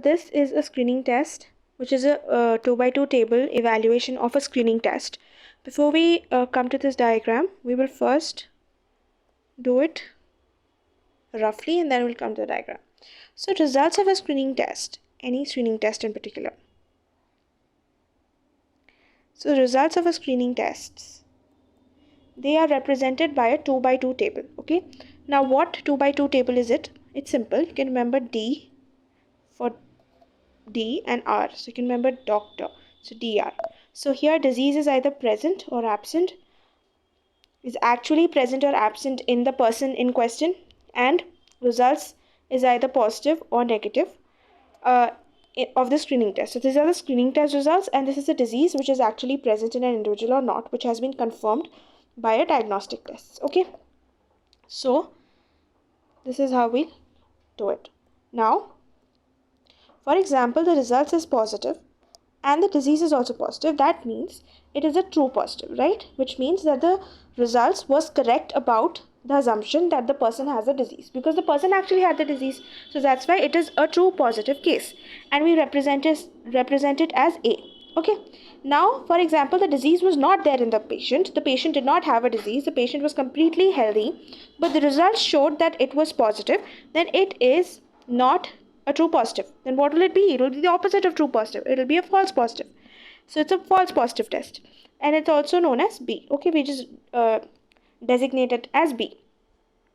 This is a screening test, which is a 2 by 2 table evaluation of a screening test. Before we come to this diagram, we will first do it roughly and then we'll come to the diagram. So results of a screening test, any screening test in particular. So the results of a screening tests, they are represented by a 2 by 2 table. Okay, now what 2 by 2 table is it? It's simple. You can remember D for D and R, so you can remember doctor, so DR. So here disease is either present or absent, is actually present or absent in the person in question, and results is either positive or negative uh, of the screening test. So these are the screening test results, and this is a disease which is actually present in an individual or not, which has been confirmed by a diagnostic test. Okay, so this is how we do it. Now, for example, the results is positive and the disease is also positive. That means it is a true positive, right? Which means that the results was correct about the assumption that the person has a disease, because the person actually had the disease. So that's why it is a true positive case, and we represent it as A. Okay, now for example, the disease was not there in the patient. The patient did not have a disease. The patient was completely healthy, but the results showed that it was positive. Then it is not a true positive. Then what will it be? It will be the opposite of true positive. It will be a false positive. So it's a false positive test, and it's also known as B. Okay, we just designate it as B.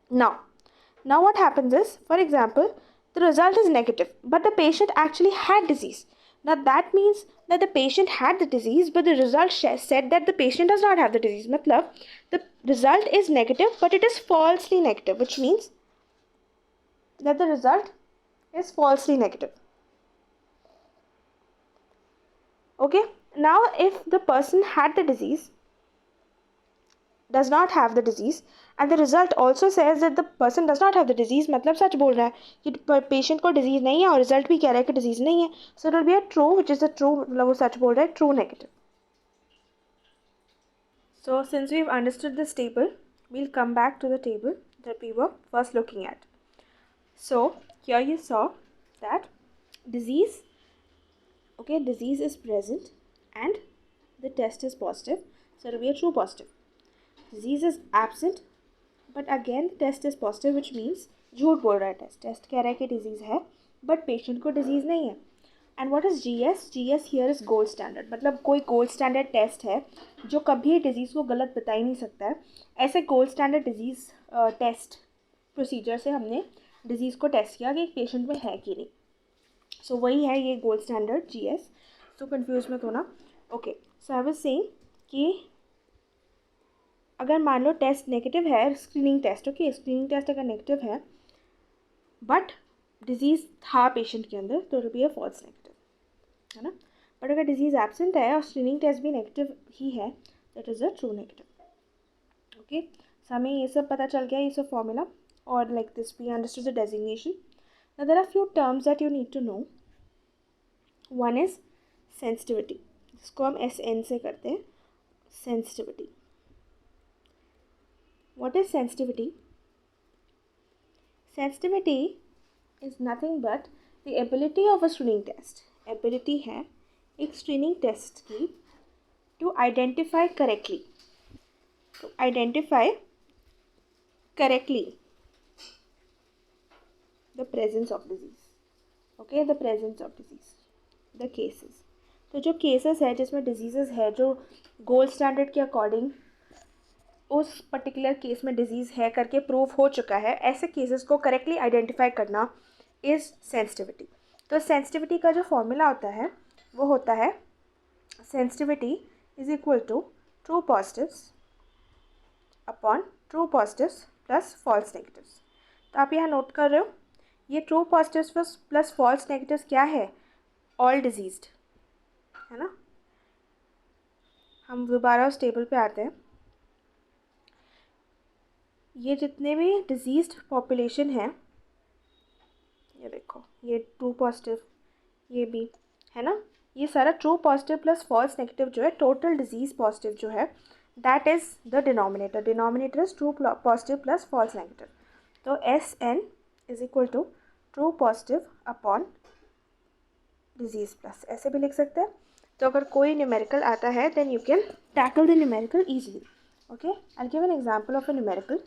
Now what happens is, for example, the result is negative, but the patient actually had disease. Now that means that the patient had the disease, but the result said that the patient does not have the disease. Matlab, the result is negative, but it is falsely negative, which means that the result is falsely negative. Okay, now if the person had the disease, does not have the disease, and the result also says that the person does not have the disease, मतलब सच बोल रहा है कि patient को disease नहीं है और result भी कह रहा है कि डिजीज नहीं है, so it will be a true, which is a true, मतलब वो सच बोल रहा है, true negative. So since we've understood this table, we'll come back to the table that we were first looking at. So here you saw that disease, okay, disease is present and the test is positive, so it will be a true positive. Disease is absent, but again the test is positive, which means झूठ बोल रहा है test कह रहा है कि disease है but patient को डिजीज़ नहीं है. And what is GS? GS here is gold standard, मतलब कोई गोल्ड स्टैंडर्ड टेस्ट है जो कभी डिजीज़ को गलत बता ही नहीं सकता है. ऐसे gold standard disease test procedure से हमने डिजीज़ को टेस्ट किया कि एक पेशेंट में है कि नहीं. सो वही है ये gold standard GS. So confuse मत होना. Okay, so I was saying कि अगर मान लो टेस्ट नेगेटिव है, screening test, okay, screening test अगर नेगेटिव है बट डिजीज़ था पेशेंट के अंदर, तो it be a false negative, है ना. बट अगर डिजीज़ एब्सेंट है और स्क्रीनिंग टेस्ट भी नेगेटिव ही है, that is a true negative. Okay, so हमें ये सब पता चल गया, ये सब फॉर्मूला, और like this we understood the designation. Now there are few terms that you need to know. One is sensitivity, जिसको हम SN से करते हैं, sensitivity. What is sensitivity? Sensitivity is nothing but the ability of a screening test. Ability है एक screening test की to identify correctly. To identify correctly the presence of disease. Okay, the presence of disease. The cases. तो जो cases है जिसमें diseases है जो gold standard के according उस पर्टिकुलर केस में डिजीज़ है करके प्रूव हो चुका है, ऐसे केसेस को करेक्टली आइडेंटिफाई करना इज़ सेंसिटिविटी. तो सेंसिटिविटी का जो फॉर्मूला होता है वो होता है sensitivity is equal to true positives upon true positives plus false negatives. तो आप यहाँ नोट कर रहे हो, ये true positives plus false negatives क्या है? ऑल डिजीज्ड, है ना. हम दोबारा उस टेबल पे आते हैं. ये जितने भी डिजीज़्ड पॉपुलेशन है, ये देखो, ये ट्रू पॉजिटिव, ये भी है ना, ये सारा true positive plus false negative जो है, टोटल डिजीज़ पॉजिटिव जो है, that is the denominator. Denominator is true positive plus false negative. तो SN is equal to true positive upon disease plus, ऐसे भी लिख सकते हैं। तो अगर कोई न्यूमेरिकल आता है then you can tackle the numerical easily. Okay, I'll give an example of a numerical.